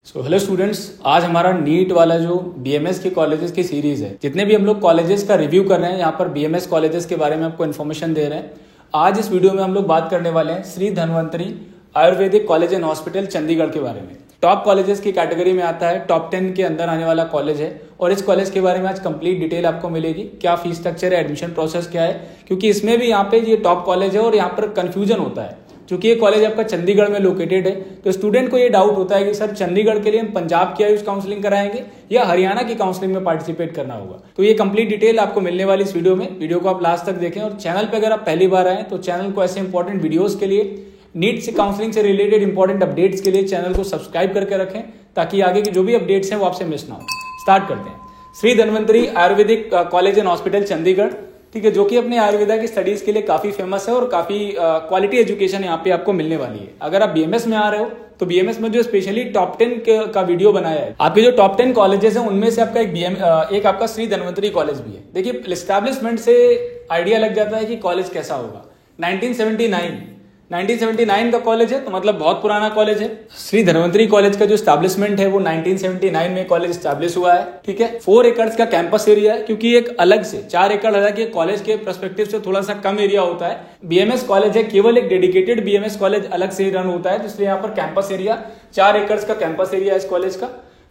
Hello students, आज हमारा NEET वाला जो बीएमएस के कॉलेजेस की सीरीज है, जितने भी हम लोग कॉलेजेस का रिव्यू कर रहे हैं, यहाँ पर बीएमएस कॉलेजेस के बारे में आपको इन्फॉर्मेशन दे रहे हैं। आज इस वीडियो में हम लोग बात करने वाले हैं Shri Dhanvantari Ayurvedic college and hospital Chandigarh के बारे में। टॉप कॉलेजेस की कैटेगरी में आता है, टॉप 10 के अंदर आने वाला कॉलेज है और इस कॉलेज के बारे में आज कंप्लीट डिटेल आपको मिलेगी। क्या फीस स्ट्रक्चर है, एडमिशन प्रोसेस क्या है, क्योंकि इसमें भी यहाँ पे ये टॉप कॉलेज है और यहाँ पर कंफ्यूजन होता है। क्योंकि ये कॉलेज आपका चंडीगढ़ में लोकेटेड है, तो स्टूडेंट को ये डाउट होता है कि सर चंडीगढ़ के लिए हम पंजाब की आयुष काउंसलिंग कराएंगे या हरियाणा की काउंसलिंग में पार्टिसिपेट करना होगा। तो ये कंप्लीट डिटेल आपको मिलने वाली इस वीडियो में। वीडियो को आप लास्ट तक देखें और चैनल पे अगर आप पहली बार आए तो चैनल को ऐसे इंपॉर्टेंट वीडियोस के लिए, नीट से काउंसलिंग से रिलेटेड इंपॉर्टेंट अपडेट्स के लिए चैनल को सब्सक्राइब करके रखें, ताकि आगे की जो भी अपडेट्स हैं वो आपसे मिस ना हो। स्टार्ट करते हैं। Shri Dhanvantari Ayurvedic college and hospital Chandigarh, ठीक है, जो कि अपने आयुर्वेदा की स्टडीज के लिए काफी फेमस है और काफी क्वालिटी एजुकेशन यहाँ पे आपको मिलने वाली है। अगर आप बीएमएस में आ रहे हो तो बीएमएस में जो स्पेशली टॉप 10 का वीडियो बनाया है, आपके जो टॉप 10 कॉलेजेस हैं उनमें से आपका एक आपका श्री धन्वंतरी कॉलेज भी है। देखिए, एस्टैब्लिशमेंट से आइडिया लग जाता है कि कॉलेज कैसा होगा। 1979 का कॉलेज है, तो मतलब बहुत पुराना कॉलेज है। श्री धन्वंतरी कॉलेज का जो एस्टैब्लिशमेंट है वो 1979 में कॉलेज एस्टैब्लिश हुआ है, ठीक है। 4 एकड़ का कैंपस एरिया है, क्योंकि एक अलग से 4 एकड़ हालांकि कॉलेज के पर्सपेक्टिव से थोड़ा सा कम एरिया होता है। बीएमएस कॉलेज है, केवल एक डेडिकेटेड बीएमएस कॉलेज अलग से रन होता है, इसलिए यहाँ पर कैंपस एरिया 4 एकड़ का कैंपस एरिया है इस कॉलेज का।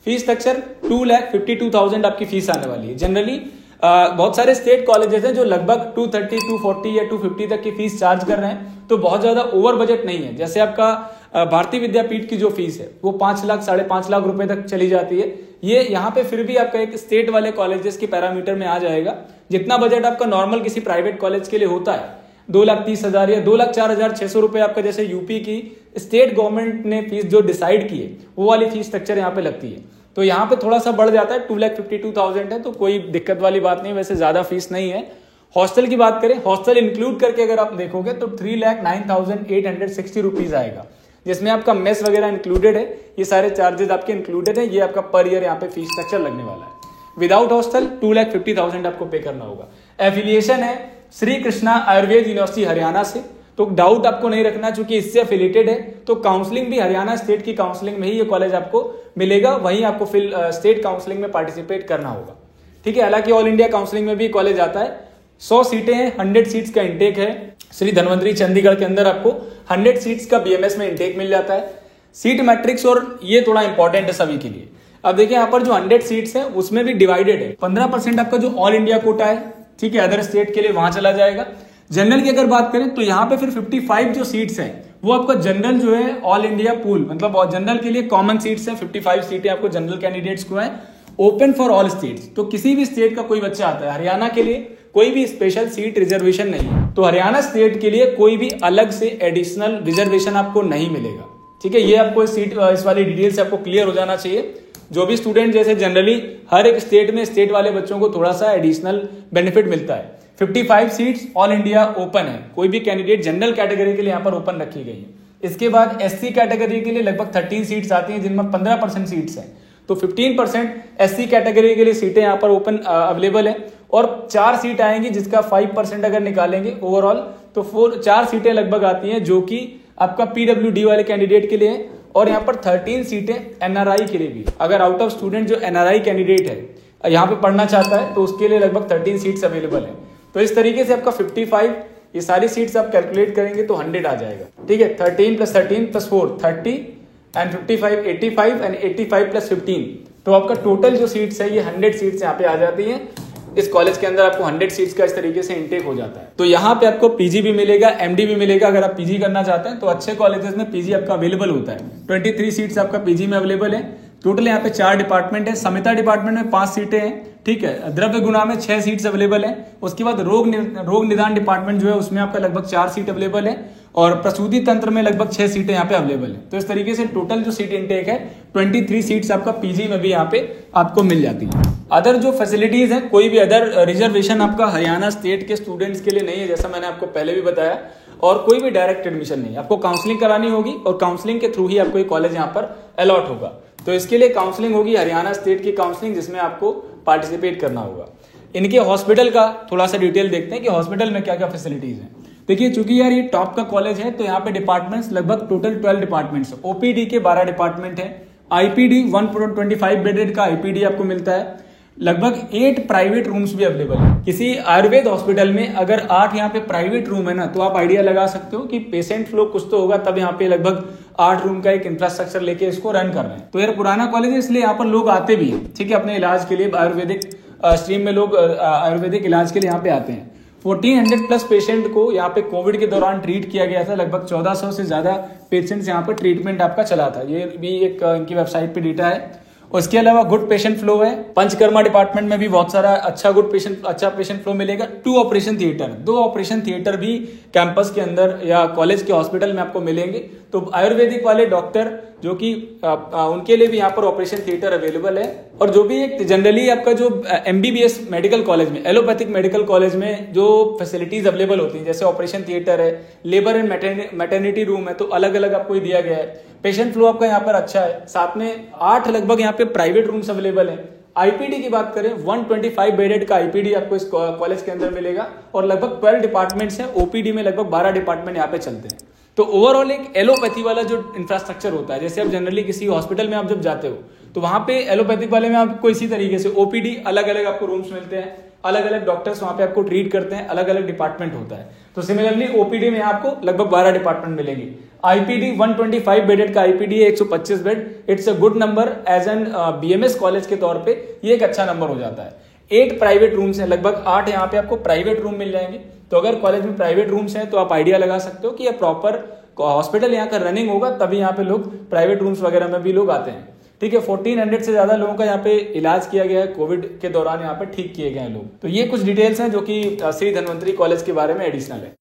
फीस स्ट्रक्चर 2,52,000 आपकी फीस आने वाली है। जनरली बहुत सारे स्टेट कॉलेजेस हैं जो लगभग 230, 240 या 250 तक की फीस चार्ज कर रहे हैं, तो बहुत ज्यादा ओवर बजट नहीं है। जैसे आपका भारतीय विद्यापीठ की जो फीस है वो 5 लाख 5.5 लाख रुपए तक चली जाती है। ये यहाँ पे फिर भी आपका एक स्टेट वाले कॉलेजेस के पैरामीटर में आ जाएगा। जितना बजट आपका नॉर्मल किसी प्राइवेट कॉलेज के लिए होता है, 2,30,000 या 2,04,600 रुपए आपका, जैसे यूपी की स्टेट गवर्नमेंट ने फीस जो डिसाइड की है वो वाली फीस स्ट्रक्चर यहाँ पे लगती है। तो यहाँ पे थोड़ा सा बढ़ जाता है, 2,52,000 है, तो कोई दिक्कत वाली बात नहीं, वैसे ज्यादा फीस नहीं है। हॉस्टल की बात करें, हॉस्टल इंक्लूड करके अगर आप देखोगे तो 3,09,860 रुपीज आएगा, जिसमें आपका मेस वगैरह इंक्लूडेड है। ये सारे चार्जेस आपके इंक्लूडेड है। ये आपका पर ईयर यहाँ पे फीस स्ट्रक्चर लगने वाला है। विदाउट हॉस्टल 2,50,000 आपको पे करना होगा। एफिलिएशन है श्री कृष्णा आयुर्वेद यूनिवर्सिटी हरियाणा से, तो डाउट आपको नहीं रखना, चूंकि इससे एफिलिएटेड है तो काउंसलिंग भी हरियाणा स्टेट की काउंसलिंग में ही ये कॉलेज आपको मिलेगा, वहीं आपको फिर स्टेट काउंसलिंग में पार्टिसिपेट करना होगा, ठीक है। हालांकि ऑल इंडिया काउंसलिंग में भी कॉलेज आता है। 100 सीटें हैं, 100 सीट्स का इंटेक है। श्री धन्वंतरी चंडीगढ़ के अंदर आपको 100 सीट्स का बीएमएस में इंटेक मिल जाता है। सीट मैट्रिक्स, और ये थोड़ा इंपॉर्टेंट है सभी के लिए। अब देखिए, यहाँ पर जो 100 सीट्स है उसमें भी डिवाइडेड है। 15% आपका जो ऑल इंडिया कोटा है, ठीक है, अदर स्टेट के लिए वहां चला जाएगा। जनरल की अगर बात करें तो यहाँ पे फिर 55 जो सीट्स हैं वो आपका जनरल जो है ऑल इंडिया पूल, मतलब जनरल के लिए कॉमन सीट्स हैं। 55 सीटें आपको जनरल कैंडिडेट्स को है, ओपन फॉर ऑल स्टेट्स। तो किसी भी स्टेट का कोई बच्चा आता है, हरियाणा के लिए कोई भी स्पेशल सीट रिजर्वेशन नहीं है, तो हरियाणा स्टेट के लिए कोई भी अलग से एडिशनल रिजर्वेशन आपको नहीं मिलेगा, ठीक है। ये आपको इस वाली डिटेल से आपको क्लियर हो जाना चाहिए। जो भी स्टूडेंट, जैसे जनरली हर एक स्टेट में स्टेट वाले बच्चों को थोड़ा सा एडिशनल बेनिफिट मिलता है। 55 सीट्स ऑल इंडिया ओपन है, कोई भी कैंडिडेट जनरल कैटेगरी के लिए यहाँ पर ओपन रखी गई है। इसके बाद एससी कैटेगरी के लिए लगभग 13 सीट्स आती हैं, जिनमें 15% सीट्स हैं, तो 15% एससी कैटेगरी के लिए सीटें यहाँ पर ओपन अवेलेबल है। और 4 सीट आएंगी, जिसका 5% अगर निकालेंगे ओवरऑल तो 4 सीटें लगभग आती हैं, जो कि आपका पीडब्ल्यूडी वाले कैंडिडेट के लिए है। और यहाँ पर 13 सीटें एनआरआई के लिए भी, अगर आउट ऑफ स्टूडेंट जो एनआरआई कैंडिडेट है यहाँ पे पढ़ना चाहता है तो उसके लिए लगभग 13 सीट्स अवेलेबल है। तो इस तरीके से आपका 55, ये सारी सीट्स आप कैलकुलेट करेंगे तो 100 आ जाएगा, ठीक है। 13 + 13 + 4 30 एंड 55 85 एंड 85 + 15, तो आपका टोटल जो सीट्स है ये 100 सीट्स यहाँ पे आ जाती हैं। इस कॉलेज के अंदर आपको 100 सीट्स का इस तरीके से इंटेक हो जाता है। तो यहाँ पे आपको पीजी भी मिलेगा, एमडी भी मिलेगा। अगर आप पीजी करना चाहते हैं तो अच्छे कॉलेजेस में पीजी आपका अवेलेबल होता है। 23 सीट्स आपका पीजी में अवेलेबल है। टोटल यहाँ पे 4 डिपार्टमेंट है। संहिता डिपार्टमेंट में 5 सीटें हैं, ठीक है। द्रव्य गुणा में 6 सीट्स अवेलेबल है। उसके बाद रोग निदान डिपार्टमेंट जो है उसमें आपका लगभग 4 सीट अवेलेबल है, और प्रसूति तंत्र में लगभग 6 सीटें यहाँ पे अवेलेबल है। तो इस तरीके से टोटल जो सीट इंटेक है 23 सीट्स आपका पीजी में भी यहाँ पे आपको मिल जाती है। अदर जो फैसिलिटीज है, कोई भी अदर रिजर्वेशन आपका हरियाणा स्टेट के स्टूडेंट्स के लिए नहीं है, जैसा मैंने आपको पहले भी बताया। और कोई भी डायरेक्ट एडमिशन नहीं, आपको काउंसलिंग करानी होगी और काउंसलिंग के थ्रू ही आपको ये कॉलेज यहाँ पर अलॉट होगा। तो इसके लिए काउंसलिंग होगी, हरियाणा स्टेट की काउंसलिंग, जिसमें आपको पार्टिसिपेट करना होगा। इनके हॉस्पिटल का थोड़ा सा डिटेल देखते हैं कि हॉस्पिटल में क्या क्या फैसिलिटीज हैं। देखिए, चूंकि यार ये टॉप का कॉलेज है तो यहाँ पे डिपार्टमेंट्स लगभग टोटल 12 डिपार्टमेंट्स, ओपीडी के 12 डिपार्टमेंट है, आईपीडी 125 बेडेड का आईपीडी आपको मिलता है। लगभग 8 प्राइवेट रूम्स भी अवेलेबल है। किसी आयुर्वेद हॉस्पिटल में अगर 8 यहाँ पे प्राइवेट रूम है ना, तो आप आइडिया लगा सकते हो कि पेशेंट फ्लो कुछ तो होगा, तब यहाँ पे लगभग 8 रूम का एक इंफ्रास्ट्रक्चर लेके इसको रन कर रहे हैं। तो यार पुराना कॉलेज है, इसलिए यहाँ पर लोग आते भी हैं, ठीक है, अपने इलाज के लिए। आयुर्वेदिक स्ट्रीम में लोग आयुर्वेदिक इलाज के लिए यहाँ पे आते हैं। 1400 प्लस पेशेंट को यहाँ पे कोविड के दौरान ट्रीट किया गया था। लगभग 1400 से ज्यादा पेशेंट्स यहाँ पर ट्रीटमेंट आपका चला था। ये भी एक इनकी वेबसाइट पे डेटा है। उसके अलावा गुड पेशेंट फ्लो है। पंचकर्मा डिपार्टमेंट में भी बहुत सारा अच्छा पेशेंट फ्लो मिलेगा। 2 ऑपरेशन थिएटर भी कैंपस के अंदर या कॉलेज के हॉस्पिटल में आपको मिलेंगे। तो आयुर्वेदिक वाले डॉक्टर जो कि उनके लिए भी यहाँ पर ऑपरेशन थिएटर अवेलेबल है। और जो भी एक जनरली आपका जो एमबीबीएस मेडिकल कॉलेज में, एलोपैथिक मेडिकल कॉलेज में जो फैसिलिटीज अवेलेबल होती हैं, जैसे ऑपरेशन थिएटर है, लेबर एंड मैटरनिटी रूम है, तो अलग अलग आपको दिया गया है। पेशेंट फ्लो आपका यहाँ पर अच्छा है। साथ में 8 लगभग यहाँ पे प्राइवेट रूम्स अवेलेबल है। आईपीडी की बात करें, 125 बेडेड का आईपीडी आपको इस कॉलेज के अंदर मिलेगा। और लगभग 12 डिपार्टमेंट्स हैं। ओपीडी में लगभग 12 डिपार्टमेंट यहाँ पे चलते हैं। तो ओवरऑल एक एलोपैथी वाला जो इंफ्रास्ट्रक्चर होता है, जैसे आप जनरली किसी हॉस्पिटल में आप जब जाते हो तो वहां पे एलोपैथिक वाले में आपको इसी तरीके से ओपीडी अलग अलग आपको रूम्स मिलते हैं, अलग अलग डॉक्टर्स वहां पे आपको ट्रीट करते हैं, अलग अलग डिपार्टमेंट होता है। तो सिमिलरली ओपीडी में आपको लगभग 12 डिपार्टमेंट मिलेंगे। आईपीडी 125 बेडेड का आईपीडी है, 125 bed. It's a good number as an BMS college के तौर पे, ये एक अच्छा नंबर हो जाता है। 8 प्राइवेट रूम्स हैं, लगभग 8 यहाँ पे आपको प्राइवेट रूम मिल जाएंगे। तो अगर कॉलेज में प्राइवेट रूम्स हैं तो आप आइडिया लगा सकते हो कि ये प्रॉपर हॉस्पिटल यहाँ का रनिंग होगा, तभी यहाँ पे लोग प्राइवेट रूम्स वगैरह में भी लोग आते हैं। ठीक है, 1400 से ज्यादा लोगों का यहाँ पे इलाज किया गया है। कोविड के दौरान यहाँ पे ठीक किए गए हैं लोग। तो ये कुछ डिटेल्स हैं जो कि श्री धन्वंतरी कॉलेज के बारे में एडिशनल है।